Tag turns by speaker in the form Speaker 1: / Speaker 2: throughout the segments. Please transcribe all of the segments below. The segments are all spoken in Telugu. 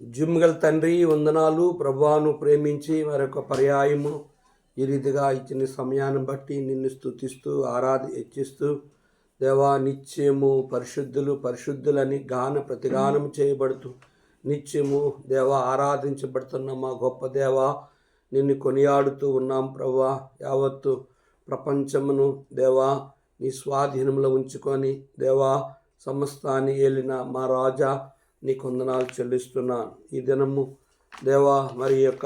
Speaker 1: జిమ్గల్ తండ్రి వందనాలు. ప్రభువాను ప్రేమించి మరొక పర్యాయము ఈ రీతిగా ఇచ్చిన సమయాన్ని బట్టి నిన్ను స్తుతిస్తూ హెచ్చిస్తూ దేవా, నిత్యము పరిశుద్ధులని ప్రతిగానం చేయబడుతూ నిత్యము దేవా ఆరాధించబడుతున్న మా గొప్ప దేవా, నిన్ను కొనియాడుతూ ఉన్నాం ప్రభువా. యావత్తు ప్రపంచమును దేవా నీ స్వాధీనంలో ఉంచుకొని దేవా సమస్తాన్ని ఏలిన మా రాజా నీకు వందనాలు చెల్లిస్తున్నాను. ఈ దినము దేవా మరి యొక్క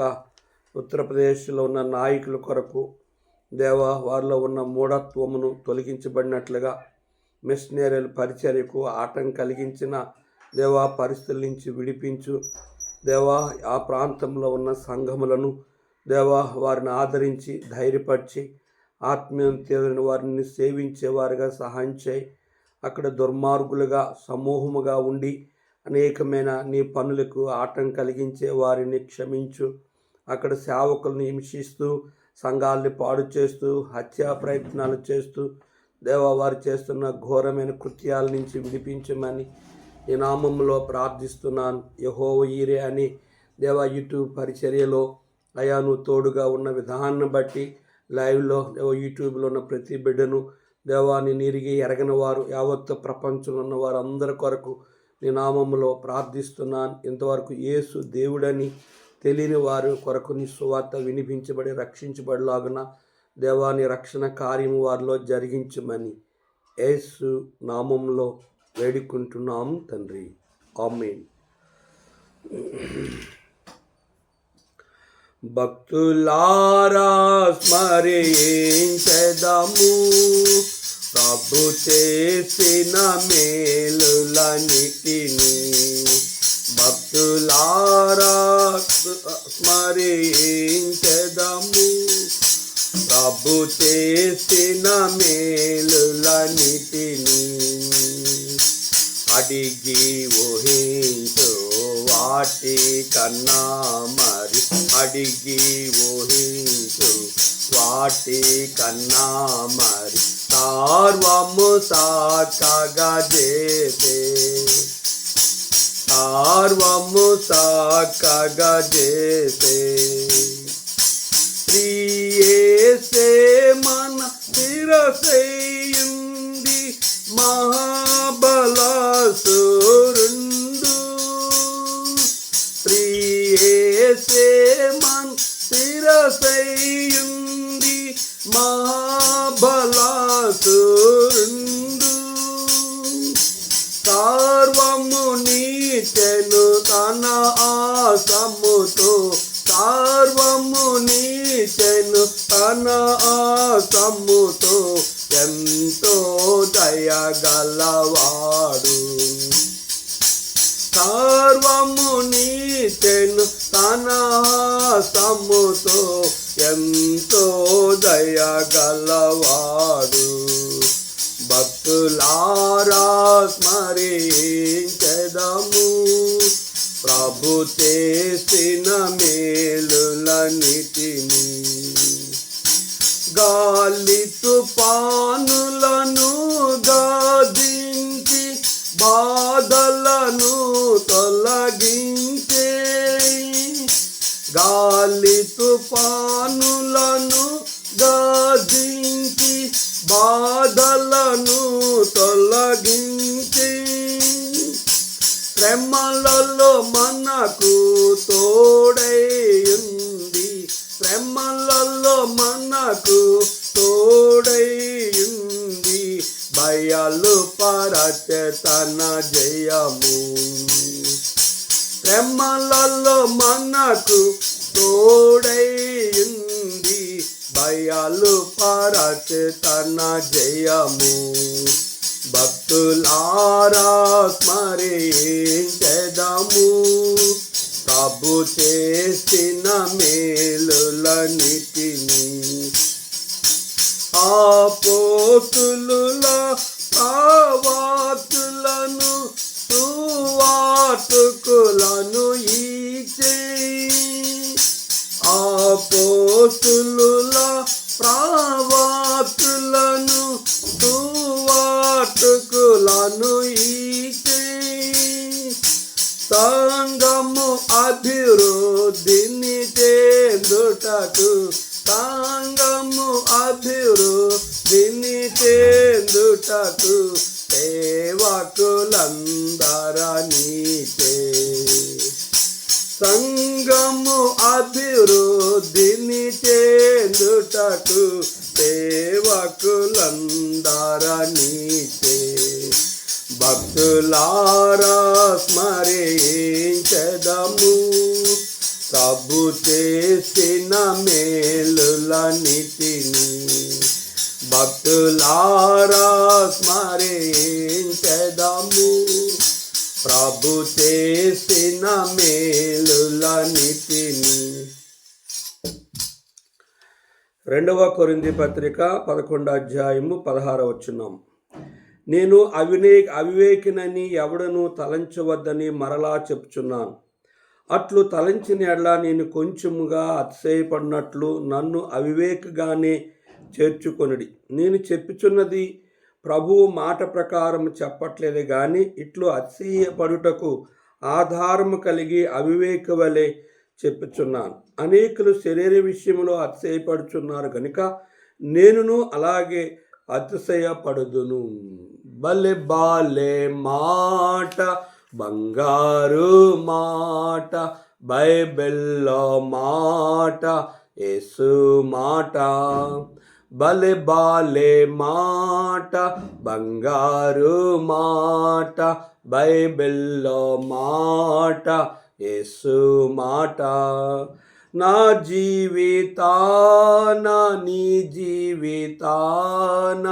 Speaker 1: ఉత్తరప్రదేశ్లో ఉన్న నాయకుల కొరకు దేవా వారిలో ఉన్న మూఢత్వమును తొలగించబడినట్లుగా మిషనరీల పరిచర్యకు ఆటంకం కలిగించిన దేవా పరిస్థితుల నుంచి విడిపించు దేవా. ఆ ప్రాంతంలో ఉన్న సంఘములను దేవా వారిని ఆదరించి ధైర్యపరిచి ఆత్మీయతను వారిని సేవించేవారుగా సహాయం చేయి. అక్కడ దుర్మార్గులుగా సమూహముగా ఉండి అనేకమైన నీ పనులకు ఆటంకం కలిగించే వారిని క్షమించు. అక్కడ సేవకులను హింసిస్తూ సంఘాలని పాడు చేస్తూ హత్యా ప్రయత్నాలు చేస్తూ దేవా వారు చేస్తున్న ఘోరమైన కృత్యాల నుంచి విడిపించమని నీ నామంలో ప్రార్థిస్తున్నాను. యెహోవా ఈరే అని దేవా యూట్యూబ్ పరిచర్యలో అయా నువ్వు తోడుగా ఉన్న విధానాన్ని బట్టి లైవ్లో యూట్యూబ్లో ఉన్న ప్రతి బిడ్డను దేవాన్ని నిరిగి ఎరగని వారు యావత్తు ప్రపంచంలో ఉన్న వారు అందరి కొరకు నీ నామంలో ప్రార్థిస్తున్నాను. ఇంతవరకు యేసు దేవుడని తెలియని వారు కొరకు నీ సువార్త వినిపించబడి రక్షించబడిలాగున దేవాని రక్షణ కార్యము వారిలో జరిగించమని యేసు నామంలో వేడుకుంటున్నాం తండ్రి, ఆమేన్. భక్తులారా స్మరించెదము ప్రభు చేసిన మేలులన్నిటిని. భక్తులారా స్మరించెదము ప్రభు చేసిన మేలులన్నిటిని. అడిగి ఊహించు వాటి కన్నా మరి అడిగి ఊహించు వాటి కన్నా మరి సర్వము సాక్షగా చేసే సర్వము సాక్షగా చేసే ప్రియేసే మన శిరసేయుంది మహాబలాసురుండు. ప్రియేసే మన శిరసేయుంది మహాబలాసురుండు. సర్వము నీచెను తన ఆసముతో సర్వము నీచెను తన ఆసముతో ఎంతో దయగలవాడు. సర్వము నీచెను తన ఆసముతో ఎంతో దయగలవాడు. భక్తులారా స్మరించెదము ప్రభు చేసిన మేలులన్నిటిని. గాలి తుఫానులను గాదించి బాధలను తొలగించే గాలి తుఫానులను గాదించి బాధలను తొలగించి శ్రమలలో మనకు తోడై ఉంది. శ్రమలలో మనకు తోడై ఉంది. భయాలు పరచె తన జయము. శ్రమలలో మనకు తోడై ఉంది. భయాలు పరచె తన జయము. భక్తులారా స్మరించెదము ప్రభు చేసిన మేలులన్నిటిని. అపోస్తులుల ప్రవక్తలను సువార్తికులను ఇచ్చే అపోస్తులుల ప్రవక్తలను సువార్తికులను ఇచ్చే సంఘము అభివృద్ధిని చెందుటకు, సంఘము అభివృద్ధిని చెందుటకు సేవకులందరనీచే. సంఘము అభివృద్ధిని చెందుటకు సేవకులందరనీచే. భక్తులారా స్మరించెదము ప్రభు చేసిన మేలులన్నిటిని. భక్తులారా స్మరించెదము ప్రభు చేసిన మేలులన్నిటిని. 2 కొరింథీ పత్రిక 11వ అధ్యాయము 16వ వచనం. నేను అవివేకినని ఎవడను తలంచవద్దని మరలా చెప్పుచున్నాను. అట్లు తలంచిన ఎడల నేను కొంచెముగా అతిశయపడినట్లు నన్ను అవివేకగానే చేర్చుకొనుడి. నేను చెప్పుచున్నది ప్రభువు మాట ప్రకారం చెప్పట్లేదు కానీ ఇట్లు అతిశయపడుటకు ఆధారము కలిగి అవివేక వలె చెప్పుచున్నాను. అనేకులు శరీర విషయంలో అతిశయపడుచున్నారు కనుక నేనును అలాగే అతిశయపడుదును. బలె బాలే మాట, బంగారు మాట, బైబిల్లో మాట, యేసు మాట. బలె బాలే మాట, బంగారు మాట, బైబిల్లో మాట, యేసు మాట. నా జీవితాన నీ జీవితాన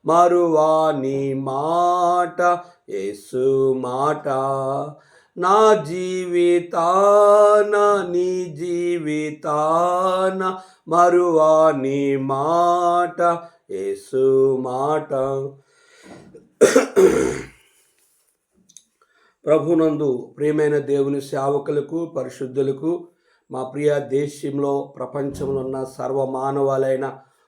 Speaker 1: మరువాని మాట, యేసు మాట. నా జీవితాన నీ జీవితాన మరువాని మాట, యేసు మాట. ప్రభునందు ప్రియమైన దేవుని సేవకులకు, పరిశుద్ధులకు, మా ప్రియ దేశంలో ప్రపంచంలో ఉన్న సర్వమానవాలైన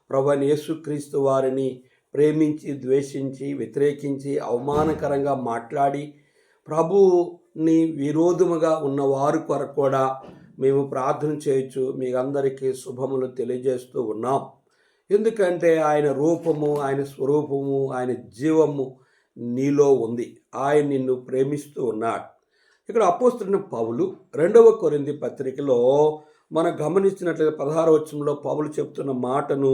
Speaker 1: ప్రభువైన యేసుక్రీస్తు వారిని ప్రేమించి, ద్వేషించి, వ్యతిరేకించి, అవమానకరంగా మాట్లాడి ప్రభువుని విరోధముగా ఉన్నవారు కొరకు కూడా మేము ప్రార్థన చేయొచ్చు. మీ అందరికీ శుభములు తెలియజేస్తూ ఉన్నాం. ఎందుకంటే ఆయన రూపము, ఆయన స్వరూపము, ఆయన జీవము నీలో ఉంది. ఆయన నిన్ను ప్రేమిస్తూ ఉన్నాడు. ఇక్కడ అపోస్తలుడైన పౌలు 2 కొరింథీ పత్రికలో మనం గమనించినట్లయితే 16వ వచనంలో పౌలు చెప్తున్న మాటను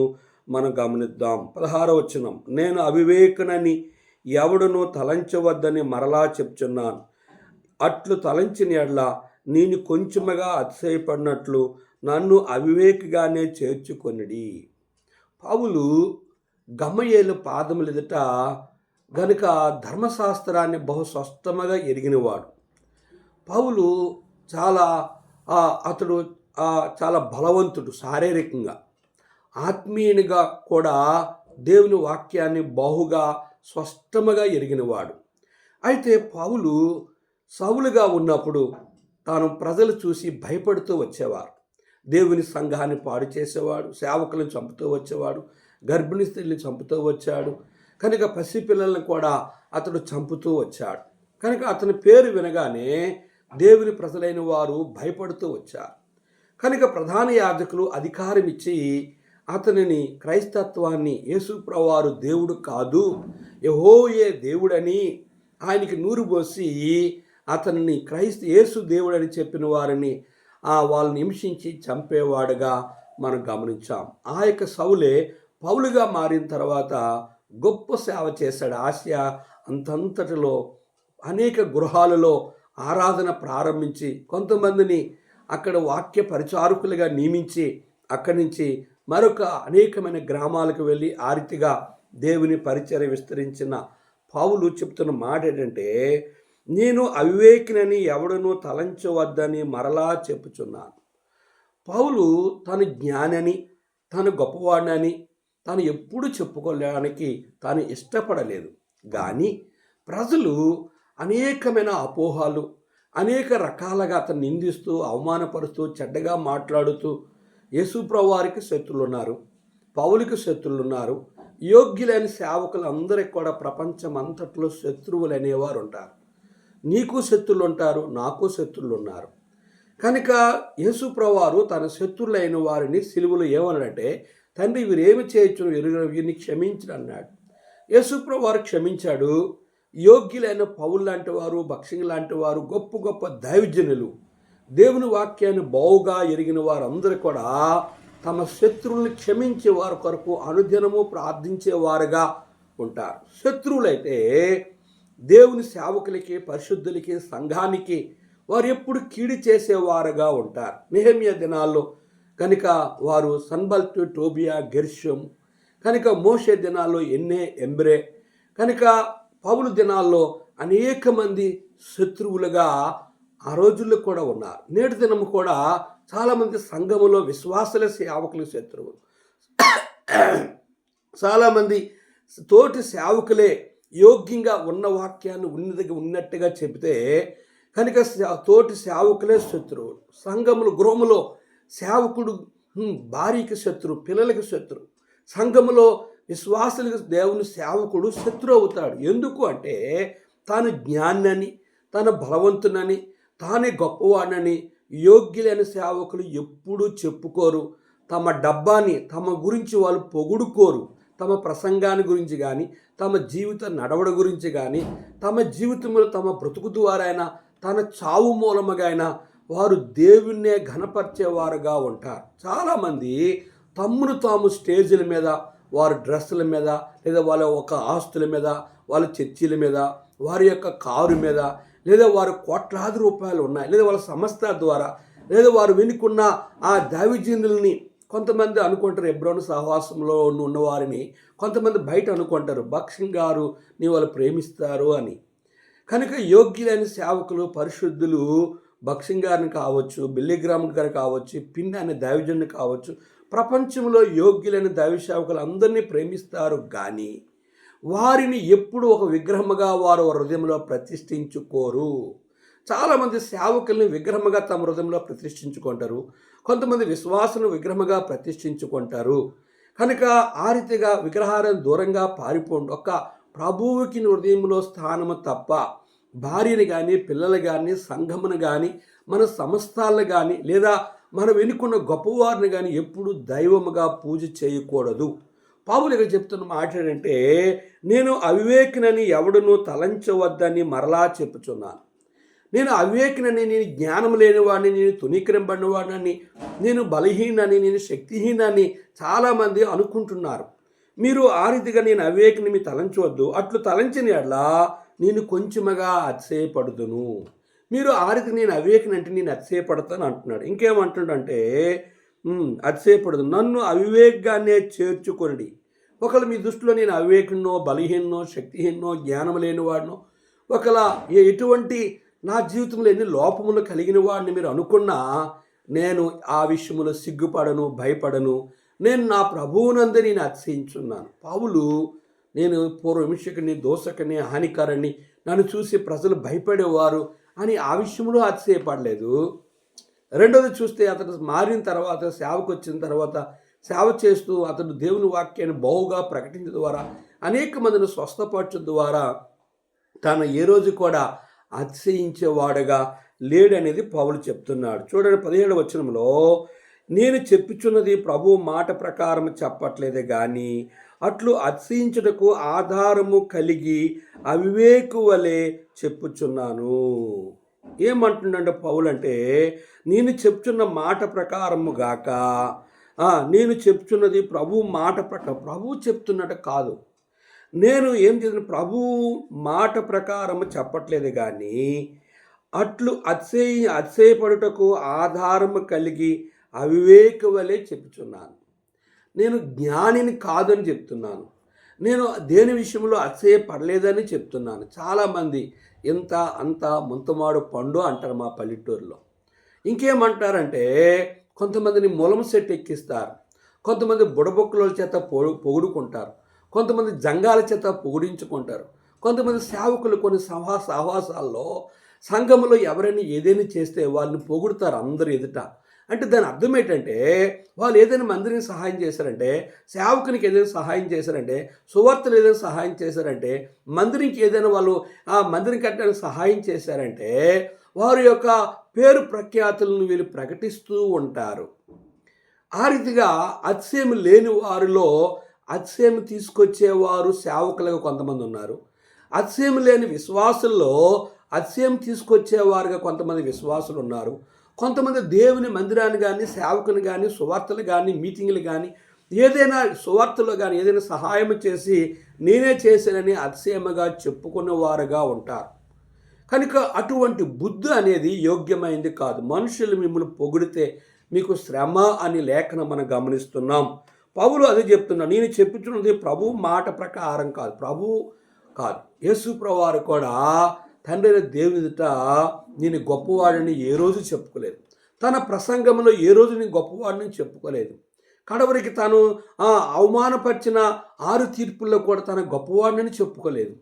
Speaker 1: మనం గమనిద్దాం. 16వ వచనం. నేను అవివేకనని ఎవడునూ తలంచవద్దని మరలా చెప్తున్నాను. అట్లు తలంచిన ఎడల నేను కొంచెముగా అతిశయపడినట్లు నన్ను అవివేకగానే చేర్చుకొనిడి. పౌలు గమయేలు పాదముల ఎదుట గనుక ధర్మశాస్త్రాన్ని బహు స్పష్టంగా ఎరిగినవాడు. పౌలు అతడు చాలా బలవంతుడు, శారీరకంగా ఆత్మీయునిగా కూడా దేవుని వాక్యాన్ని బహుగా స్పష్టముగా ఎరిగినవాడు. అయితే పౌలు సౌలుగా ఉన్నప్పుడు తాను ప్రజలు చూసి భయపడుతూ వచ్చేవారు. దేవుని సంఘాన్ని పాడు చేసేవాడు, సేవకులను చంపుతూ వచ్చేవాడు, గర్భిణీ స్త్రీలను చంపుతూ వచ్చాడు. కనుక పసిపిల్లలను కూడా అతడు చంపుతూ వచ్చాడు. కనుక అతని పేరు వినగానే దేవుని ప్రజలైన వారు భయపడుతూ వచ్చారు. కనుక ప్రధాన యాజకులు అధికారం ఇచ్చి అతనిని క్రైస్తత్వాన్ని, యేసుప్రభువారు దేవుడు కాదు, యెహోవా దేవుడని ఆయనకి నూరు పోసి అతనిని యేసు దేవుడని చెప్పిన వారిని వాళ్ళని హింసించి చంపేవాడుగా మనం గమనించాం. ఆ యొక్క సౌలే పౌలుగా మారిన తర్వాత గొప్ప సేవ చేశాడు. ఆసియా అంతటిలో అనేక గృహాలలో ఆరాధన ప్రారంభించి కొంతమందిని అక్కడ వాక్య పరిచారకులుగా నియమించి అక్కడి నుంచి మరొక అనేకమైన గ్రామాలకు వెళ్ళి ఆ రీతిగా దేవుని పరిచర్య విస్తరించిన పౌలు చెప్తున్న మాట ఏంటంటే, నేను అవివేకినని ఎవడనూ తలంచవద్దని మరలా చెప్పుచున్నాను. పౌలు తను జ్ఞానని, తను గొప్పవాడినని తాను ఎప్పుడు చెప్పుకోవడానికి తాను ఇష్టపడలేదు. కానీ ప్రజలు అనేకమైన అపోహాలు, అనేక రకాలుగా అతను నిందిస్తూ, అవమానపరుస్తూ, చెడ్డగా మాట్లాడుతూ, యేసుప్రభువు వారికి శత్రులు ఉన్నారు, పౌలుకి శత్రులు ఉన్నారు, యోగ్యులైన సేవకులు అందరికి కూడా ప్రపంచం అంతట్లో శత్రువులు అనేవారు ఉంటారు. నీకు శత్రులు ఉంటారు, నాకు శత్రులు ఉన్నారు. కనుక యేసుప్రభువారు తన శత్రులైన వారిని సిలువలో ఏమన్నాడంటే, తండ్రి వీరేమి చేయొచ్చును ఎరుగని వీరిని క్షమించను అన్నాడు. యేసుప్రభువారు క్షమించాడు. యోగ్యులైన పౌలు లాంటి వారు, భక్షింగ్ లాంటి వారు, గొప్ప గొప్ప దైవజనులు, దేవుని వాక్యాన్ని బావుగా ఎరిగిన వారందరూ కూడా తమ శత్రువులను క్షమించే వారి కొరకు అనుదినము ప్రార్థించేవారుగా ఉంటారు. శత్రువులైతే దేవుని సేవకులకి, పరిశుద్ధులకి, సంఘానికి వారు ఎప్పుడు కీడు చేసేవారుగా ఉంటారు. నెహెమ్యా దినాల్లో కనుక వారు సన్బల్తు, టోబియా, గెర్షం, కనుక మోషే దినాల్లో ఎంబ్రే, కనుక పౌలు దినాల్లో అనేక మంది శత్రువులుగా ఆ రోజుల్లో కూడా ఉన్నారు. నేటి దినము కూడా చాలామంది సంఘములో విశ్వాసుల సేవకులు శత్రువులు, చాలామంది తోటి సేవకులే యోగ్యంగా ఉన్న వాక్యాన్ని ఉన్నట్టుగా చెబితే కనుక తోటి సేవకులే శత్రువులు. సంఘములు, గృహములో సేవకుడు భార్యకి శత్రువు, పిల్లలకి శత్రువు. సంఘములో విశ్వాసులకు దేవుని సేవకుడు శత్రువు అవుతాడు. ఎందుకు అంటే తాను జ్ఞానని, తన బలవంతునని, తానే గొప్పవాడని యోగ్యులైన సేవకులు ఎప్పుడూ చెప్పుకోరు. తమ డబ్బాని, తమ గురించి వాళ్ళు పొగుడుకోరు. తమ ప్రసంగాన్ని గురించి కానీ, తమ జీవిత నడవడ గురించి కానీ, తమ జీవితంలో తమ బ్రతుకు ద్వారైనా, తన చావు మూలముగా అయినా వారు దేవుణ్ణే ఘనపరిచేవారుగా ఉంటారు. చాలామంది తమ్మును తాము స్టేజీల మీద, వారి డ్రెస్సుల మీద, లేదా వాళ్ళ ఒక ఆస్తుల మీద, వాళ్ళ చర్చీల మీద, వారి యొక్క కారు మీద, లేదా వారి కోట్లాది రూపాయలు ఉన్నాయి, లేదా వాళ్ళ సంస్థ ద్వారా, లేదా వారు వెనుకున్న ఆ దైవజనుల్ని కొంతమంది అనుకుంటారు, ఎబ్రోను సహవాసంలో ఉన్నవారిని కొంతమంది బయట అనుకుంటారు, భక్షింగ్ గారు నీ వాళ్ళు ప్రేమిస్తారు అని. కనుక యోగ్యులైన సేవకులు, పరిశుద్ధులు భక్షింగ్ గారిని కావచ్చు, బిల్లిగ్రామ్ గారు కావచ్చు, పిన్ అనే దైవజనుని కావచ్చు, ప్రపంచంలో యోగ్యులైన దైవ సేవకులు అందరినీ ప్రేమిస్తారు. కానీ వారిని ఎప్పుడు ఒక విగ్రహముగా వారు హృదయంలో ప్రతిష్ఠించుకోరు. చాలామంది సేవకుల్ని విగ్రహముగా తమ హృదయంలో ప్రతిష్ఠించుకుంటారు. కొంతమంది విశ్వాసులను విగ్రహముగా ప్రతిష్ఠించుకుంటారు. కనుక ఆ రీతిగా విగ్రహాలను దూరంగా పారిపోండి. ఒక ప్రభువుకి హృదయంలో స్థానము తప్ప భార్యని కానీ, పిల్లలు కానీ, సంఘమును కానీ, మన సంస్థలను కానీ, లేదా మనం ఎన్నుకున్న గొప్పవారిని కానీ ఎప్పుడు దైవముగా పూజ చేయకూడదు. పౌలు ఇక్కడ చెప్తున్న మాట ఏంటంటే, నేను అవివేకినని ఎవడునూ తలంచవద్దని మరలా చెప్పుచున్నాను. నేను అవివేకినని, నేను జ్ఞానం లేనివాడిని, నేను తునీకరింపబడినవాడిని, నేను బలహీనని, నేను శక్తిహీనని చాలామంది అనుకుంటున్నారు. మీరు ఆ రీతిగా నేను అవివేకిని మీ తలంచవద్దు. అట్లు తలంచిన ఎడలా నేను కొంచెముగా అతిశయపడుదును. మీరు ఆ రీతి నేను అవివేకిని అంటే నేను అతిశయపడతాను అంటున్నాడు. ఇంకేమంటున్నాడంటే అతిశయపడదు, నన్ను అవివేకంగానే చేర్చుకొనిడి. ఒకవేళ మీ దృష్టిలో నేను అవివేకున్నో, బలహీనో, శక్తిహీనో, జ్ఞానం లేనివాడినో, ఒకవేళ ఎటువంటి నా జీవితంలో ఎన్ని లోపములు కలిగిన వాడిని మీరు అనుకున్నా, నేను ఆ విషయంలో సిగ్గుపడను, భయపడను. నేను నా ప్రభువునందే నేను అతిశయించున్నాను. పౌలు నేను పూర్వహింసకుని, దోషకుని, హానికారాన్ని, నన్ను చూసి ప్రజలు భయపడేవారు అని ఆ విషయంలో అతిశయపడలేదు. రెండోది చూస్తే అతను మారిన తర్వాత, సేవకు వచ్చిన తర్వాత, సేవ చేస్తూ అతను దేవుని వాక్యాన్ని బావుగా ప్రకటించడం ద్వారా, అనేక మందిని స్వస్థపరచడం ద్వారా తాను ఏ రోజు కూడా అతిశయించేవాడుగా లేడనేది పౌలు చెప్తున్నాడు. చూడండి 17వ వచనంలో, నేను చెప్పుచున్నది ప్రభు మాట ప్రకారం చెప్పట్లేదే కానీ అట్లు అతిశయించుటకు ఆధారము కలిగి అవివేకు వలె చెప్పుచున్నాను. ఏమంటుండంటే పౌలు అంటే, నేను చెప్తున్న మాట ప్రకారము గాక, నేను చెప్తున్నది ప్రభు మాట ప్రకారం, ప్రభు చెప్తున్నట్టు కాదు. నేను ఏం చేసిన ప్రభు మాట ప్రకారము చెప్పట్లేదు కానీ అట్లు అతిశయపడుటకు ఆధారము కలిగి అవివేక వలె చెప్పుచున్నాను. నేను జ్ఞానిని కాదని చెప్తున్నాను. నేను దేని విషయంలో అతిశయపడలేదని చెప్తున్నాను. చాలామంది ఇంత అంత ముంతమాడు పండు అంటారు మా పల్లెటూరులో. ఇంకేమంటారంటే, కొంతమందిని మొలము సెట్ ఎక్కిస్తారు, కొంతమంది బుడబొక్కుల చేత పొగుడుకుంటారు, కొంతమంది జంగాల చేత పొగిడించుకుంటారు, కొంతమంది సేవకులు కొన్ని సహవాసాల్లో సంఘంలో ఎవరైనా ఏదైనా చేస్తే వాళ్ళని పొగుడుతారు అందరూ ఎదుట. అంటే దాని అర్థం ఏంటంటే, వాళ్ళు ఏదైనా మందిరికి సహాయం చేశారంటే, సేవకునికి ఏదైనా సహాయం చేశారంటే, సువార్తలు ఏదైనా సహాయం చేశారంటే, మందిరికి ఏదైనా వాళ్ళు ఆ మందిరం కట్టడానికి సహాయం చేశారంటే, వారి యొక్క పేరు ప్రఖ్యాతులను వీళ్ళు ప్రకటిస్తూ ఉంటారు. ఆ రీతిగా అతిశయం లేని వారిలో అతిశయం తీసుకొచ్చేవారు సేవకులుగా కొంతమంది ఉన్నారు. అతిశయం లేని విశ్వాసుల్లో అతిశయం తీసుకొచ్చేవారుగా కొంతమంది విశ్వాసులు ఉన్నారు. కొంతమంది దేవుని మందిరాన్ని కానీ, సేవకుని కానీ, సువార్తలు కానీ, మీటింగులు కానీ, ఏదైనా సువార్తలో కానీ ఏదైనా సహాయం చేసి నేనే చేశానని అతిశయముగా చెప్పుకునేవారుగా ఉంటారు. కనుక అటువంటి బుద్ధి అనేది యోగ్యమైంది కాదు. మనుషులు మిమ్మల్ని పొగిడితే మీకు శ్రమ అని లేఖనం మనం గమనిస్తున్నాం. పౌలు అదే చెప్తున్నాడు. నేను చెప్పుచున్నది ప్రభు మాట ప్రకారం కాదు. యేసు ప్రభువారు కూడా తండ్రి అయిన దేవుని ఎదుట నేను గొప్పవాడిని ఏ రోజు చెప్పుకోలేదు. తన ప్రసంగంలో ఏ రోజు నేను గొప్పవాడిని చెప్పుకోలేదు. కడవరికి తాను అవమానపరిచిన 6 తీర్పుల్లో కూడా తన గొప్పవాడిని చెప్పుకోలేదు.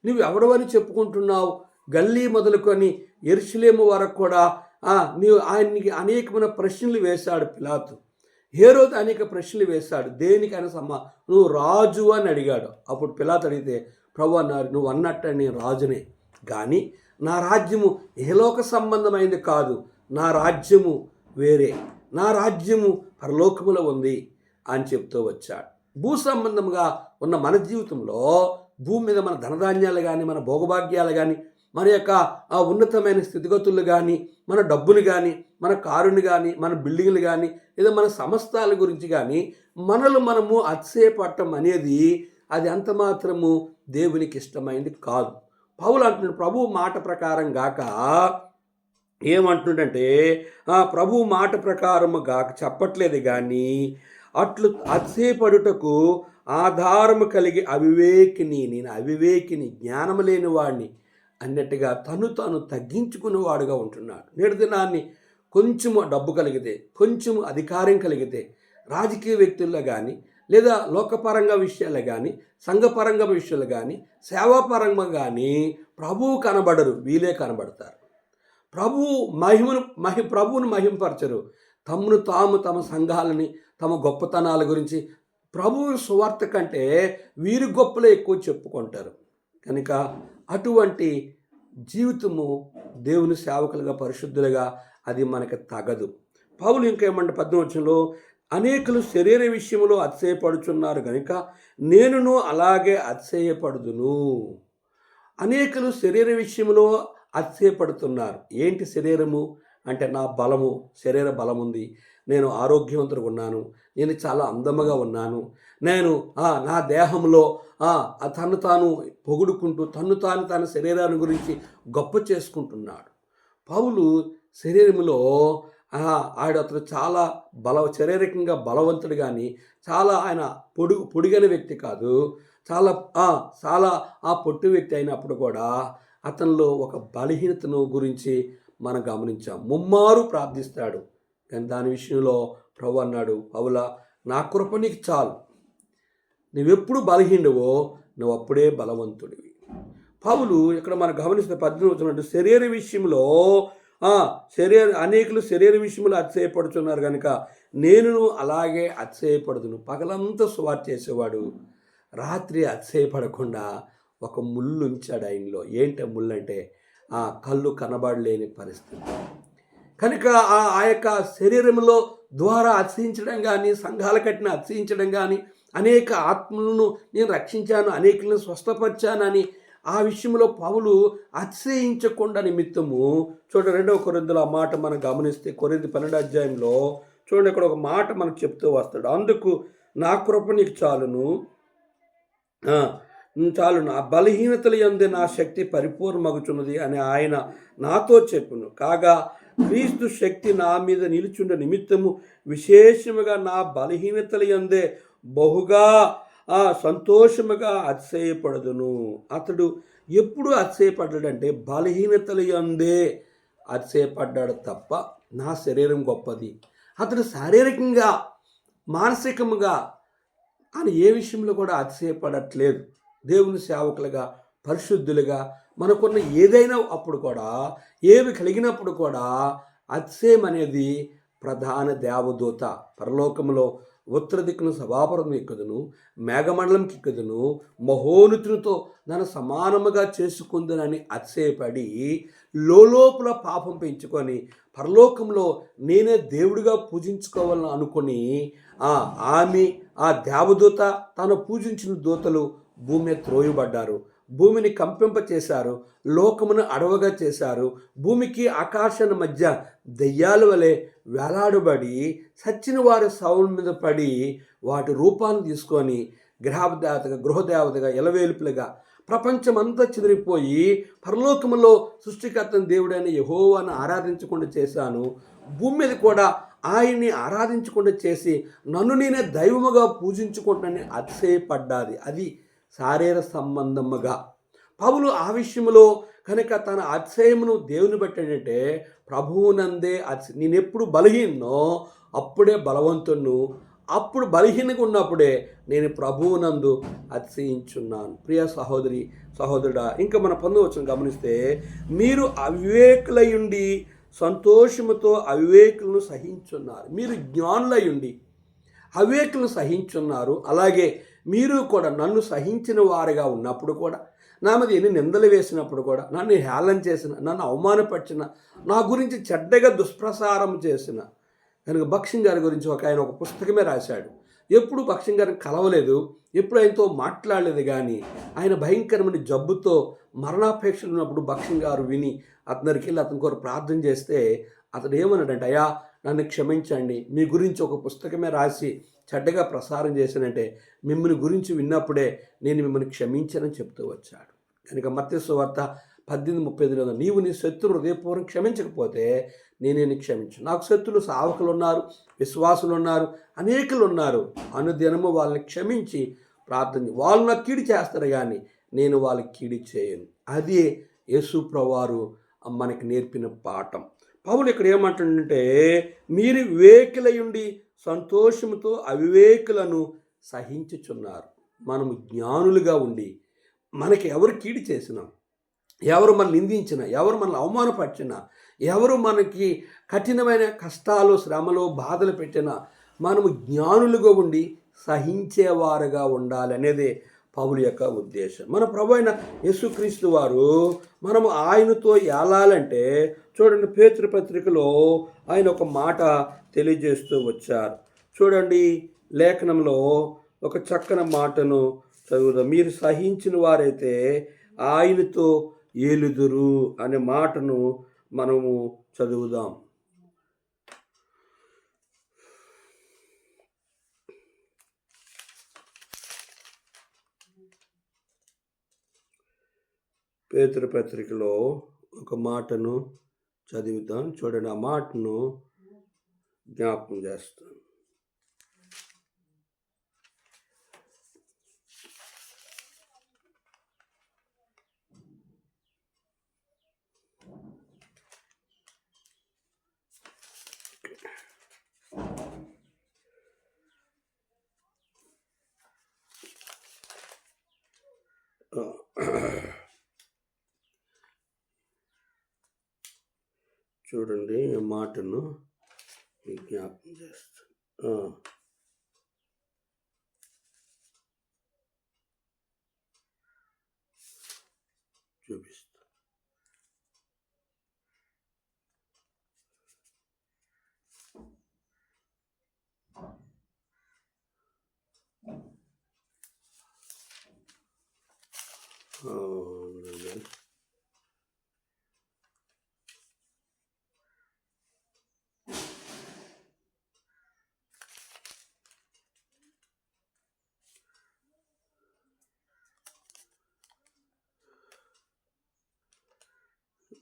Speaker 1: నువ్వు ఎవడవని చెప్పుకుంటున్నావు? గల్లీ మొదలుకొని యెరూషలేము వరకు కూడా నీవు ఆయన్ని అనేకమైన ప్రశ్నలు వేశాడు పిలాతు. హేరోదు అనేక ప్రశ్నలు వేశాడు. దేనికైనా నువ్వు రాజు అని అడిగాడు. అప్పుడు పిలాతు అడిగితే ప్రభు అన్నారు, నువ్వు అన్నట్టు నేను రాజునే, కానీ నా రాజ్యము ఇహలోక సంబంధమైనది కాదు, నా రాజ్యము వేరే, నా రాజ్యము పరలోకములో ఉంది అని చెప్తూ వచ్చాడు. భూ సంబంధంగా ఉన్న మన జీవితంలో భూమి మీద మన ధనధాన్యాలు కానీ, మన భోగభాగ్యాలు కానీ, మన యొక్క ఉన్నతమైన స్థితిగతులు కానీ, మన డబ్బులు కానీ, మన కారుని కానీ, మన బిల్డింగ్లు కానీ, లేదా మన సమస్తాల గురించి కానీ మనము అతిశయపడటం అనేది అది అంత మాత్రము దేవునికి ఇష్టమైంది కాదు. పౌలు అంటున్నాడు, ప్రభు మాట ప్రకారం గాక ఏమంటుండంటే ప్రభు మాట ప్రకారము గాక చెప్పట్లేదు, కానీ అట్లు అతిశయపడుటకు ఆధారము కలిగి నేను అవివేకిని, జ్ఞానము లేని వాడిని అన్నట్టుగా తను తగ్గించుకునేవాడుగా ఉంటున్నాడు. నేడు దినాన్ని కొంచెము డబ్బు కలిగితే, కొంచెము అధికారం కలిగితే, రాజకీయ వ్యక్తుల్లో కానీ, లేదా లోకపరంగా విషయాలు కానీ, సంఘపరంగా విషయాలు కానీ, సేవాపరంగా కానీ ప్రభువు కనబడరు, వీలే కనబడతారు. ప్రభువును మహింపరచరు. తమ సంఘాలని, తమ గొప్పతనాల గురించి ప్రభువు సువార్త కంటే వీరి గొప్పలే ఎక్కువ చెప్పుకుంటారు. కనుక అటువంటి జీవితము దేవుని సేవకులుగా, పరిశుద్ధులుగా అది మనకు తగదు. పౌలు ఇంకేమంటే 18వ వచనంలో, అనేకులు శరీర విషయంలో అతిశయపడుచున్నారు కనుక నేనును అలాగే అతిశయపడుదును. అనేకులు శరీర విషయంలో అతిశయపడుతున్నారు. ఏంటి శరీరము అంటే? నా బలము, శరీర బలం ఉంది, నేను ఆరోగ్యవంతుడుగా ఉన్నాను, నేను చాలా అందముగా ఉన్నాను, నేను నా దేహంలో తను తాను పొగుడుకుంటూ తన శరీరాన్ని గురించి గొప్ప చేసుకుంటున్నాడు. పౌలు శరీరంలో అతను చాలా శారీరకంగా బలవంతుడు, కానీ చాలా ఆయన పొడిగైన వ్యక్తి కాదు. చాలా పొట్టు వ్యక్తి అయినప్పుడు కూడా అతనిలో ఒక బలహీనతను గురించి మనం గమనించాం. ముమ్మారు ప్రార్థిస్తాడు, కానీ దాని విషయంలో ప్రభు అన్నాడు, పౌలా నా కృప నీకు చాలు, నువ్వెప్పుడు బలహీనవో నువ్వు అప్పుడే బలవంతుడివి. పౌలు ఇక్కడ మనం గమనిస్తే 18వ వచనం, శరీర విషయంలో అనేకులు శరీర విషయంలో అతిశయపడుతున్నారు కనుక నేను అలాగే అతిశయపడుదును. పగలంతా సువార్త చేసేవాడు రాత్రి అతిశయపడకుండా ఒక ముళ్ళు ఉంచాడు ఆయనలో. ఏంటి ముళ్ళు అంటే? కళ్ళు కనబడలేని పరిస్థితి. కనుక ఆ యొక్క శరీరంలో ద్వారా అతిశయించడం కానీ, సంఘాల కట్టిన అతిశయించడం కానీ, అనేక ఆత్మలను నేను రక్షించాను, అనేకులను స్వస్థపరిచానని ఆ విషయంలో పౌలు అతిశయించకుండా నిమిత్తము చూడండి 2వ కొరింథీయుల ఆ మాట మనం గమనిస్తే, కొరింథీ 12వ అధ్యాయంలో చూడండి, ఇక్కడ ఒక మాట మనకు చెప్తూ వస్తాడు. అందుకు నా కృప నీకు చాలును, ఆ బలహీనతల యందే నా శక్తి పరిపూర్ణమగుచున్నది అని ఆయన నాతో చెప్పును. కాగా క్రీస్తు శక్తి నా మీద నిలుచుండే నిమిత్తము విశేషముగా నా బలహీనతల యందే బహుగా సంతోషముగా అతిశయపడదును. అతడు ఎప్పుడు అతిశయపడ్డాడంటే బలహీనతల యందే అతిశయపడ్డాడు తప్ప నా శరీరం గొప్పది. అతడు శారీరకంగా, మానసికంగా అని ఏ విషయంలో కూడా అతిశయపడట్లేదు. దేవుని సేవకులుగా, పరిశుద్ధులుగా మనకున్న ఏదైనా అప్పుడు కూడా, ఏవి కలిగినప్పుడు కూడా అతిశయం అనేది ప్రధాన దేవదూత, పరలోకంలో ఉత్తర దిక్కును సభాపర్వతం ఎక్కుదును, మేఘమండలంకి ఎక్కుదును, మహోన్నతునితో నన్ను సమానముగా చేసుకుందునని అతిశయపడి లోపల పాపం పెంచుకొని పరలోకంలో నేనే దేవుడిగా పూజించుకోవాలని అనుకుని ఆమె ఆ దేవదూత తను పూజించిన దూతలు భూమి మీద త్రోయబడ్డారు. భూమిని కంపింప చేశారు, లోకమును అడవగా చేశారు. భూమికి ఆకాశాల మధ్య దెయ్యాల వలె వేలాడబడి సచ్చిన వారి శవం మీద పడి వాటి రూపాన్ని తీసుకొని గృహదేవతగా ఎలవేలుపులుగా ప్రపంచమంతా చెదిరిపోయి పరలోకములో సృష్టికర్తని దేవుడైన యెహోవాను ఆరాధించకుండా చేశాను. భూమి మీద కూడా ఆయన్ని ఆరాధించకుండా చేసి నన్ను నేనే దైవముగా పూజించుకుంటానని అతిశయపడ్డాది. అది శారీర సంబంధముగా. పౌలు ఆ విషయంలో కనుక తన అతిశయమును దేవుని బట్టాడంటే ప్రభువునందే నేనెప్పుడు బలహీనో అప్పుడే బలవంతును, అప్పుడు బలహీనంగా ఉన్నప్పుడే నేను ప్రభువునందు అతిశయించున్నాను. ప్రియ సహోదరి సహోదరుడా, ఇంకా మన 19వ గమనిస్తే, మీరు అవివేకులయుండి సంతోషముతో అవివేకులను సహించున్నారు. మీరు జ్ఞానులయుండి అవివేకులను సహించున్నారు. అలాగే మీరు కూడా నన్ను సహించిన వారుగా ఉన్నప్పుడు కూడా, నా మీద ఎన్ని నిందలు వేసినప్పుడు కూడా, నన్ను హేళన చేసిన, నన్ను అవమానపరిచిన, నా గురించి చెడ్డగా దుష్ప్రసారం చేసిన, కనుక భక్సింగ్ గారి గురించి ఆయన ఒక పుస్తకమే రాశాడు. ఎప్పుడు భక్సింగ్ గారిని కలవలేదు, ఎప్పుడు ఆయనతో మాట్లాడలేదు. కానీ ఆయన భయంకరమైన జబ్బుతో మరణాపేక్షలు ఉన్నప్పుడు భక్సింగ్ గారు విని అతనికి వెళ్ళి అతని కొరకు ప్రార్థన చేస్తే అతడు ఏమన్నాడంటే, అయ్యా నన్ను క్షమించండి, మీ గురించి ఒక పుస్తకమే రాసి చెడ్డగా ప్రసారం చేశానంటే మిమ్మల్ని గురించి విన్నప్పుడే నేను మిమ్మల్ని క్షమించానని చెప్తూ వచ్చాడు. కనుక మత్తయి సువార్త 18:35 నీవు నీ శత్రువు హృదయపూర్వకం క్షమించకపోతే నేనే క్షమించు. నాకు శత్రులు సావకులు ఉన్నారు, విశ్వాసులు ఉన్నారు, అనేకులు ఉన్నారు. అనుదినము వాళ్ళని క్షమించి ప్రార్థన, వాళ్ళు నాకు కీడు చేస్తారు కానీ నేను వాళ్ళకి కీడు చేయను. అదే యేసు ప్రభువారు మనకి నేర్పిన పాఠం. పౌలు ఇక్కడ ఏమంటుందంటే, మీరు వివేకులయుండి సంతోషముతో అవివేకులను సహించుచున్నారు. మనము జ్ఞానులుగా ఉండి మనకి ఎవరు కీడు చేసినా, ఎవరు మనల్ని నిందించినా, ఎవరు మనల్ని అవమానపరిచినా, ఎవరు మనకి కఠినమైన కష్టాలు శ్రమలు బాధలు పెట్టినా మనము జ్ఞానులుగా ఉండి సహించేవారుగా ఉండాలి అనేదే పౌలు యొక్క ఉద్దేశం. మన ప్రభు అయిన యేసుక్రీస్తు వారు మనము ఆయనతో ఏలాలంటే చూడండి, పేతురు పత్రికలో ఆయన ఒక మాట తెలియజేస్తూ వచ్చారు. చూడండి, లేఖనంలో ఒక చక్కని మాటను చదువుదాం. మీరు సహించిన వారైతే ఆయనతో ఏలుదురు అనే మాటను మనము చదువుదాం. పేతురు పత్రికలో ఒక మాటను చదువుతాం. చూడండి, ఆ మాటను జ్ఞాపకం చేస్తాను. చూడండి, ఈ మాటను జ్ఞాపకం చేస్తాను. చూపిస్తాను.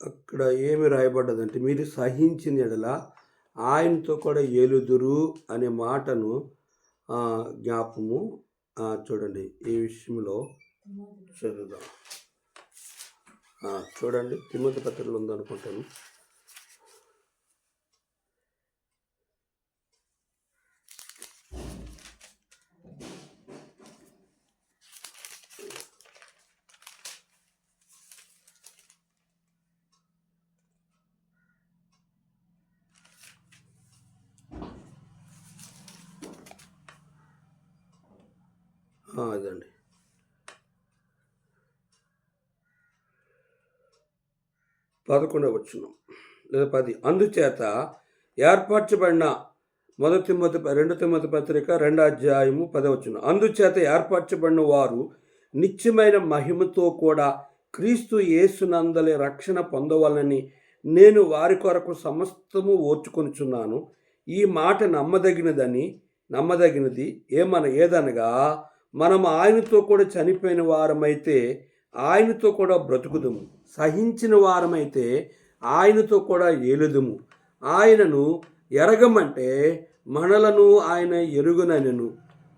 Speaker 1: అక్కడ ఏమి రాయబడ్డదంటే, మీరు సహించిన ఎడల ఆయనతో కూడా ఏలుదురు అనే మాటను జ్ఞాపకము. చూడండి, ఈ విషయంలో చదువుదాం. చూడండి, తిమోతి పత్రికలో ఉందనుకుంటాను. అదండి 11వ వచనం లేదా 10. అందుచేత ఏర్పరచబడిన 2 తిమోతి పత్రిక 2:10 వచనం. అందుచేత ఏర్పరచబడిన వారు నిత్యమైన మహిమతో కూడా క్రీస్తు యేసునందలి రక్షణ పొందవాలని నేను వారి కొరకు సమస్తము ఓర్చుకొనుచున్నాను. ఈ మాట నమ్మదగినది ఏదనగా మనం ఆయనతో కూడా చనిపోయిన వారమైతే ఆయనతో కూడా బ్రతుకుదుము, సహించిన వారమైతే ఆయనతో కూడా ఏలుదుము. ఆయనను ఎరగమంటే మనలను ఆయన ఎరుగునను,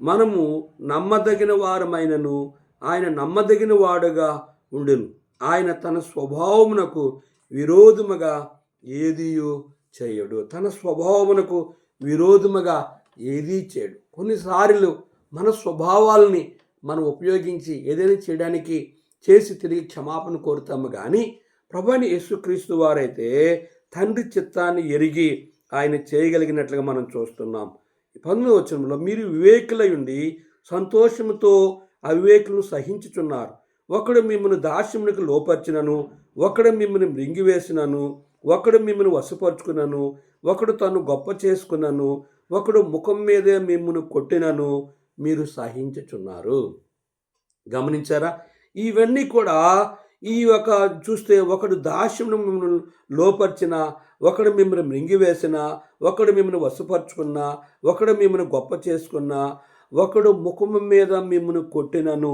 Speaker 1: మనము నమ్మదగిన వారమైనను ఆయన నమ్మదగిన వాడుగా ఉండును. ఆయన తన స్వభావమునకు విరోధముగా ఏదియూ చేయడు. తన స్వభావమునకు విరోధముగా ఏదీ చేయడు. కొన్నిసార్లు మన స్వభావాలని మనం ఉపయోగించి ఏదైనా చేయడానికి చేసి తిరిగి క్షమాపణ కోరుతాము. కానీ ప్రభువైన యేసుక్రీస్తు వారైతే తండ్రి చిత్తాన్ని ఎరిగి ఆయన చేయగలిగినట్లుగా మనం చూస్తున్నాం. 19వ వచనంలో మీరు వివేకులై ఉండి సంతోషముతో అవివేకులను సహించుచున్నారు. ఒకడు మిమ్మల్ని దాస్యమునకు లోపర్చినను, ఒకడు మిమ్మల్ని మృంగివేసినను, ఒకడు మిమ్మల్ని వశపరుచుకున్నాను, ఒకడు తను గొప్ప చేసుకున్నాను, ఒకడు ముఖం మీదే మిమ్మల్ని కొట్టినను మీరు సహించుచున్నారు. గమనించారా? ఇవన్నీ కూడా చూస్తే ఒకడు దాస్యమును మిమ్మల్ని లోపర్చిన, ఒకడు మిమ్మల్ని మృంగివేసిన, ఒకడు మిమ్మల్ని వశపరుచుకున్నా, ఒకడు మిమ్మల్ని గొప్ప చేసుకున్నా, ఒకడు ముఖము మీద మిమ్మల్ని కొట్టినను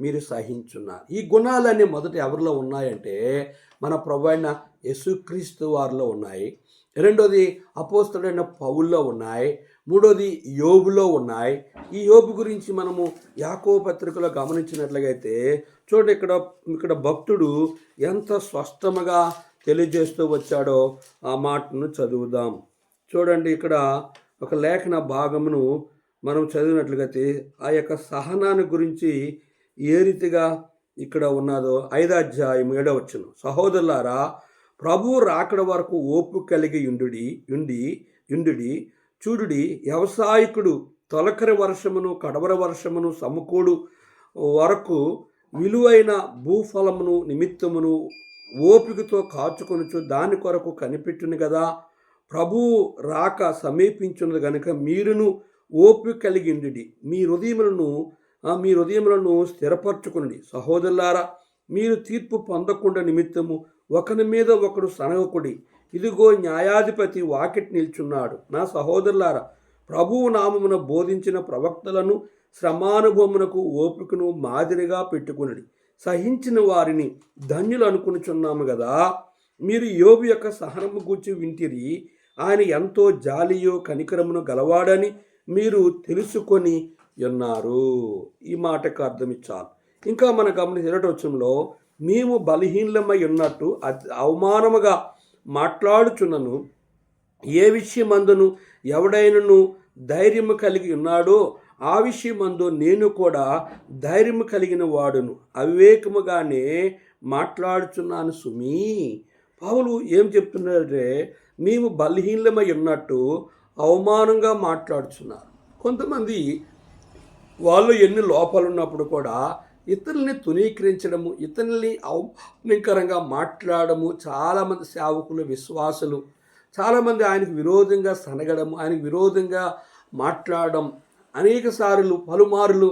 Speaker 1: మీరు సహించున్నారు. ఈ గుణాలన్నీ మొదట ఎవరిలో ఉన్నాయంటే మన ప్రభువైన యేసుక్రీస్తు వారిలో ఉన్నాయి. రెండోది అపోస్తలుడైన పౌల్లో ఉన్నాయి. మూడోది యోబులో ఉన్నాయి. ఈ యోబు గురించి మనము యాకోబు పత్రికలో గమనించినట్లయితే చూడండి, ఇక్కడ భక్తుడు ఎంత స్పష్టంగా తెలియజేస్తూ వచ్చాడో ఆ మాటను చదువుదాం. చూడండి, ఇక్కడ ఒక లేఖన భాగమును మనం చదివినట్లయితే ఆ యొక్క సహనాన్ని గురించి ఏ రీతిగా ఇక్కడ ఉన్నదో 5వ అధ్యాయం 7వ వచనం. సహోదరులారా, ప్రభు రాకడ వరకు ఓపు కలిగి యుండుడి. చూడుడి, వ్యవసాయకుడు తొలకరి వర్షమును కడవర వర్షమును సమకూడు వరకు విలువైన భూఫలమును నిమిత్తమును ఓపికతో కాచుకొనుచు దాని కొరకు కనిపెట్టును కదా. ప్రభు రాక సమీపించున్నది గనుక మీరును ఓపిక కలిగిండుడి. మీ హృదయములను స్థిరపరచుకునండి. సహోదరులారా, మీరు తీర్పు పొందకుండా నిమిత్తము ఒకరి మీద ఒకడు సనగకుడి. ఇదిగో న్యాయాధిపతి వాకిట్ నిల్చున్నాడు. నా సహోదరులారా, ప్రభువు నామమున బోధించిన ప్రవక్తలను శ్రమానుభవమునకు ఓపికను మాదిరిగా పెట్టుకునడి. సహించిన వారిని ధన్యులు అనుకునిచున్నాము కదా. మీరు యోబు యొక్క సహనము గూర్చి వింటిరి. ఆయన ఎంతో జాలియో కనికరమును గలవాడని మీరు తెలుసుకొని ఉన్నారు. ఈ మాటకు అర్థం ఇచ్చాలి. ఇంకా మన గమనించడంలో మేము బలహీనమై ఉన్నట్టు అవమానముగా మాట్లాడుచున్నను. ఏ విషయమందును ఎవడైనను ధైర్యము కలిగి ఉన్నాడో ఆ విషయమందు నేను కూడా ధైర్యము కలిగిన వాడును. అవివేకముగానే మాట్లాడుచున్నాను సుమీ. పౌలు ఏం చెప్తున్నారంటే మేము బలహీనమై ఉన్నట్టు అవమానంగా మాట్లాడుచున్నారు. కొంతమంది వాళ్ళు ఎన్ని లోపాలు ఉన్నప్పుడు కూడా ఇతరుల్ని తునీకరించడము, ఇతరుల్ని అవమానకరంగా మాట్లాడము. చాలామంది సేవకులు, విశ్వాసులు చాలామంది ఆయనకు విరోధంగా సనగడము, ఆయనకు విరోధంగా మాట్లాడడం, అనేక సార్లు పలుమార్లు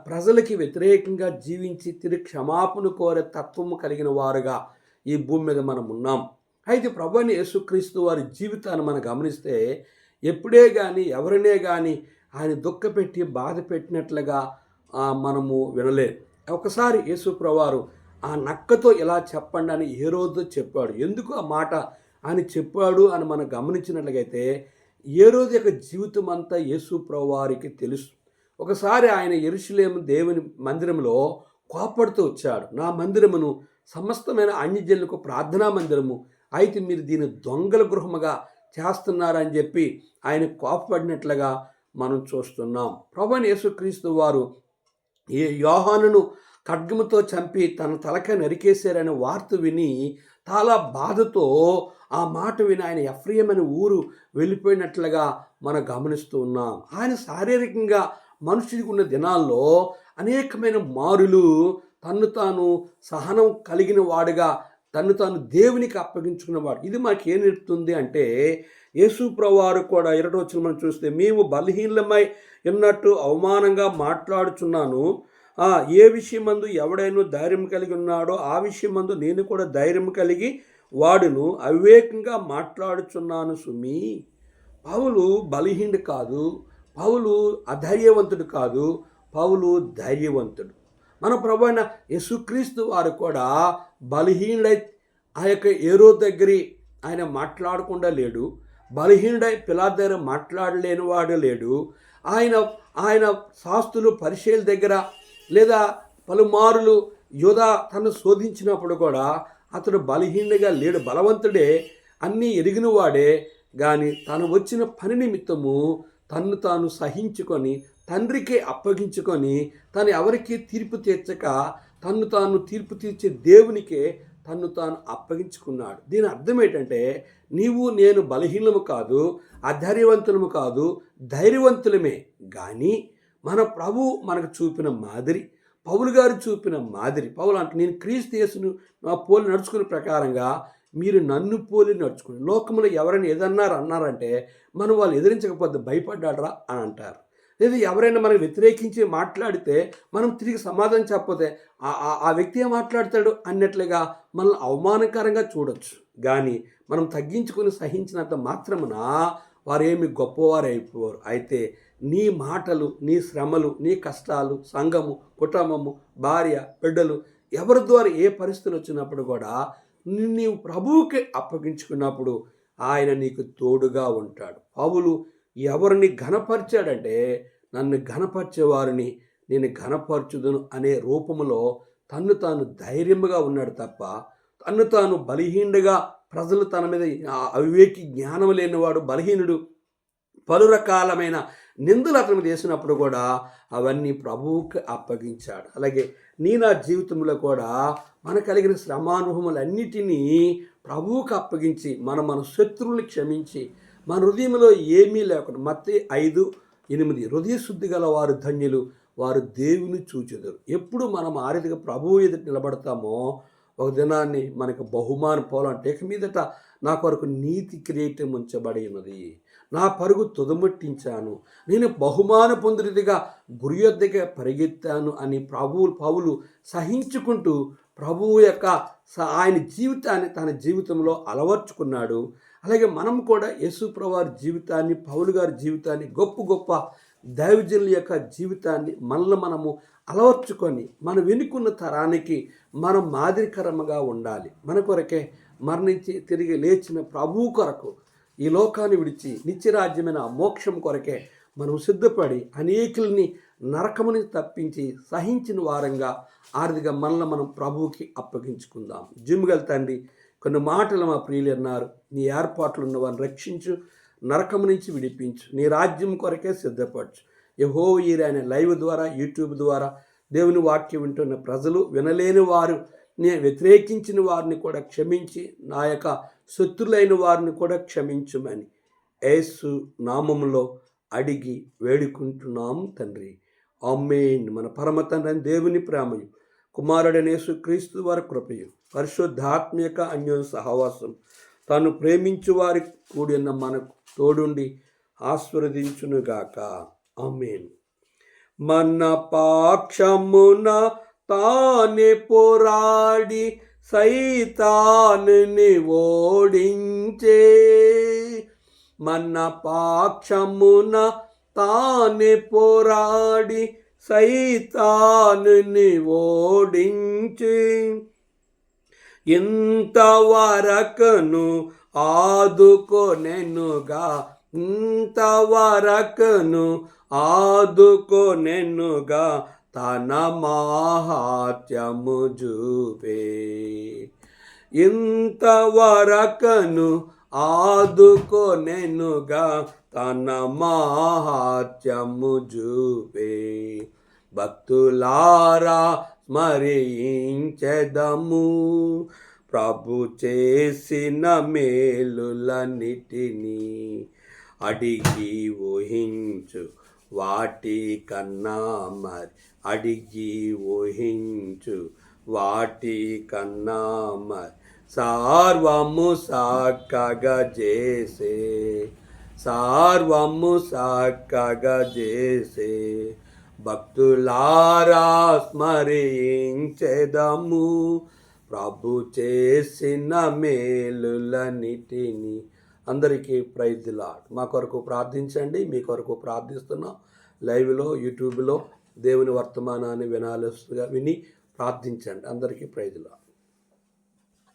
Speaker 1: ప్రజలకి వ్యతిరేకంగా జీవించి తిరిగి క్షమాపణ కోరే తత్వము కలిగిన వారుగా ఈ భూమి మీద మనం ఉన్నాం. అయితే ప్రభువైన యేసుక్రీస్తు వారి జీవితాన్ని మనం గమనిస్తే ఎప్పుడే కానీ ఎవరినే కానీ ఆయన దుఃఖపెట్టి బాధ పెట్టినట్లుగా మనము వినలేదు. ఒకసారి యేసు ప్రభువారు ఆ నక్కతో ఇలా చెప్పండి అని ఏ రోజు చెప్పాడు. ఎందుకు ఆ మాట ఆయన చెప్పాడు అని మనం గమనించినట్లయితే ఏ రోజు యొక్క జీవితం అంతా యేసు ప్రభువారికి తెలుసు. ఒకసారి ఆయన యెరూషలేము దేవుని మందిరంలో కోపడుతూ వచ్చాడు. నా మందిరమును సమస్తమైన అన్యజనులకు ప్రార్థనా మందిరము, అయితే మీరు దీన్ని దొంగల గృహముగా చేస్తున్నారని చెప్పి ఆయన కోపపడినట్లుగా మనం చూస్తున్నాం. ప్రభువైన యేసుక్రీస్తు వారు యోహానును ఖడ్గముతో చంపి తన తలకాయ నరికేశారనే వార్త విని చాలా బాధతో ఆ మాట విని ఆయన ఎఫ్రాయిం అనే ఊరు వెళ్ళిపోయినట్లుగా మనం గమనిస్తూ ఉన్నాం. ఆయన శారీరకంగా మనుషుడికి ఉన్న దినాల్లో అనేకమైన మారులు తన్ను తాను సహనం కలిగిన వాడుగా తన్ను తాను దేవునికి అప్పగించుకున్నవాడు. ఇది మాకు ఏం నేర్పుతుంది అంటే, యేసు ప్రభువారు కూడా 20వ వచనం మనం చూస్తే, మేము బలహీనమై ఉన్నట్టు అవమానంగా మాట్లాడుచున్నాను, ఏ విషయమందు ఎవడైనా ధైర్యం కలిగి ఉన్నాడో ఆ విషయమందు నేను కూడా ధైర్యం కలిగి వాడును, అవివేకంగా మాట్లాడుచున్నాను సుమి. పౌలు బలహీనుడు కాదు, పౌలు అధైర్యవంతుడు కాదు, పౌలు ధైర్యవంతుడు. మన ప్రభు అయిన యేసుక్రీస్తు వారు కూడా బలహీనుడై ఆ యొక్క హేరోదు దగ్గర ఆయన మాట్లాడకుండా లేడు, బలహీనుడై పిలాతు దగ్గర మాట్లాడలేని వాడు లేడు. ఆయన ఆయన శాస్త్రులు పరిచయుల దగ్గర లేదా పలుమారులు యోధా తను శోధించినప్పుడు కూడా అతడు బలహీనుడిగా లేడు, బలవంతుడే, అన్నీ ఎరిగిన వాడే. కానీ తను వచ్చిన పని నిమిత్తము తన్ను తాను సహించుకొని తండ్రికే అప్పగించుకొని తను ఎవరికి తీర్పు తీర్చక తన్ను తాను తీర్పు తీర్చే దేవునికే తన్ను తాను అప్పగించుకున్నాడు. దీని అర్థం ఏంటంటే, నీవు నేను బలహీనము కాదు, అధైర్యవంతులము కాదు, ధైర్యవంతులమే. కానీ మన ప్రభు మనకు చూపిన మాదిరి, పౌలు గారు చూపిన మాదిరి. పౌలు అంటే, నేను క్రీస్తు యేసును నా పోలి నడుచుకునే ప్రకారంగా మీరు నన్ను పోలి నడుచుకుని. లోకంలో ఎవరైనా అన్నారంటే మనం వాళ్ళు ఎదిరించకపోతే భయపడ్డాడరా అని అంటారు. లేదా ఎవరైనా మనకు వ్యతిరేకించి మాట్లాడితే మనం తిరిగి సమాధానం చెప్పకపోతే ఆ వ్యక్తి ఏం మాట్లాడతాడు అన్నట్లుగా మనల్ని అవమానకరంగా చూడొచ్చు. కానీ మనం తగ్గించుకుని సహించినంత మాత్రమున వారేమి గొప్పవారు అయిపోవారు. అయితే నీ మాటలు, నీ శ్రమలు, నీ కష్టాలు, సంఘము, కుటుంబము, భార్య, బిడ్డలు ఎవరి ద్వారా ఏ పరిస్థితులు వచ్చినప్పుడు కూడా నీవు ప్రభువుకి అప్పగించుకున్నప్పుడు ఆయన నీకు తోడుగా ఉంటాడు. పౌలు ఎవరిని ఘనపరిచాడంటే, నన్ను ఘనపరిచేవారిని నేను ఘనపరచుదును అనే రూపంలో తన్ను తాను ధైర్యముగా ఉన్నాడు తప్ప, తన్ను తాను బలహీనుడిగా, ప్రజలు తన మీద అవివేకి జ్ఞానం లేనివాడు, బలహీనుడు, పలు రకాలమైన నిందలు అతని మీద వేసినప్పుడు కూడా అవన్నీ ప్రభువుకి అప్పగించాడు. అలాగే నా జీవితంలో కూడా మనకు కలిగిన శ్రమానుభవములన్నిటినీ ప్రభువుకి అప్పగించి మన శత్రువుని క్షమించి మన హృదయంలో ఏమీ లేకుండా, మత్తయి 5:8 హృదయ శుద్ధి గల వారు ధన్యులు, వారు దేవుని చూచెదరు. ఎప్పుడు మనం ఆ రీతిగా ప్రభువు ఎదుట నిలబడతామో ఒక దినాన్ని మనకు బహుమానం పోవాలంటే, ఇక మీదట నా కొరకు నీతి కిరీటం ఉంచబడి ఉన్నది, నా పరుగు తుదముట్టించాను, నేను బహుమాన పొందినదిగా గురి యొద్దగా పరిగెత్తాను అని పౌలు సహించుకుంటూ ప్రభువు యొక్క ఆయన జీవితాన్ని తన జీవితంలో అలవర్చుకున్నాడు. అలాగే మనం కూడా యేసు ప్రభువారి జీవితాన్ని, పౌలు గారి జీవితాన్ని, గొప్ప గొప్ప దైవజనుల యొక్క జీవితాన్ని మనము అలవర్చుకొని మన వెనుకున్న తరానికి మనం మాదిరికరంగా ఉండాలి. మన కొరకే మరణించి తిరిగి లేచిన ప్రభువు కొరకు ఈ లోకాన్ని విడిచి నిత్యరాజ్యమైన మోక్షం కొరకే మనం సిద్ధపడి అనేకుల్ని నరకముని తప్పించి సహించిన వారంగా ఆర్థిక మనం ప్రభువుకి అప్పగించుకుందాం. జిమ్గల్ తండ్రి, కొన్ని మాటలు మా ప్రియులు అన్నారు, నీ ఏర్పాట్లు ఉన్న వారిని రక్షించు, నరకము నుంచి విడిపించు, నీ రాజ్యం కొరకే సిద్ధపరచు. యెహోవా అనే లైవ్ ద్వారా, యూట్యూబ్ ద్వారా దేవుని వాక్యం వింటున్న ప్రజలు, వినలేని వారు, నేను వ్యతిరేకించిన వారిని కూడా క్షమించి, నా యొక్క శత్రులైన వారిని కూడా క్షమించమని యేసు నామములో అడిగి వేడుకుంటున్నాము తండ్రి. ఆమేన్. మన పరమ తండ్రి దేవుని ప్రేమయు, కుమారుడైన యేసుక్రీస్తు వారి కృపయు, పరిశుద్ధాత్మ యొక్క అన్యోన్య సహవాసం తాను ప్రేమించు వారి కూడిన మనకు తోడుండి ఆశీర్వదించునుగాక. ఆమేన్. మన పాక్షమున తానే పోరాడి సైతానుని ఓడించే, మన పాక్షమున తానే పోరాడి సైతానుని ఓడించే, ఇంతవరకును ఆదుకొనెనుగా, ఇంతవరకును ఆదుకొనెనుగా తన మహాత్మ్యము చూపే, ఇంతవరకును ఆదుకొనెనుగా తన మహాత్మ్యము చూపే. భక్తులారా స్మరించెదము ప్రభు చేసిన మేలులన్నిటినీ, అడిగి ఊహించు వాటి కన్నా మరి అడిగి ఊహించు వాటి కన్నా మరి సర్వము చక్కగా చేసే సర్వము చక్కగా చేసే భక్తులారా స్మరించెదము ప్రభు చేసిన మేలులన్నిటిని. అందరికీ ప్రైజ్ ది లార్డ్. మా కొరకు ప్రార్థించండి. మీ కొరకు ప్రార్థిస్తున్నాం. లైవ్లో యూట్యూబ్లో దేవుని వర్తమానాన్ని విని ప్రార్థించండి. అందరికీ ప్రైజ్ ది లార్డ్.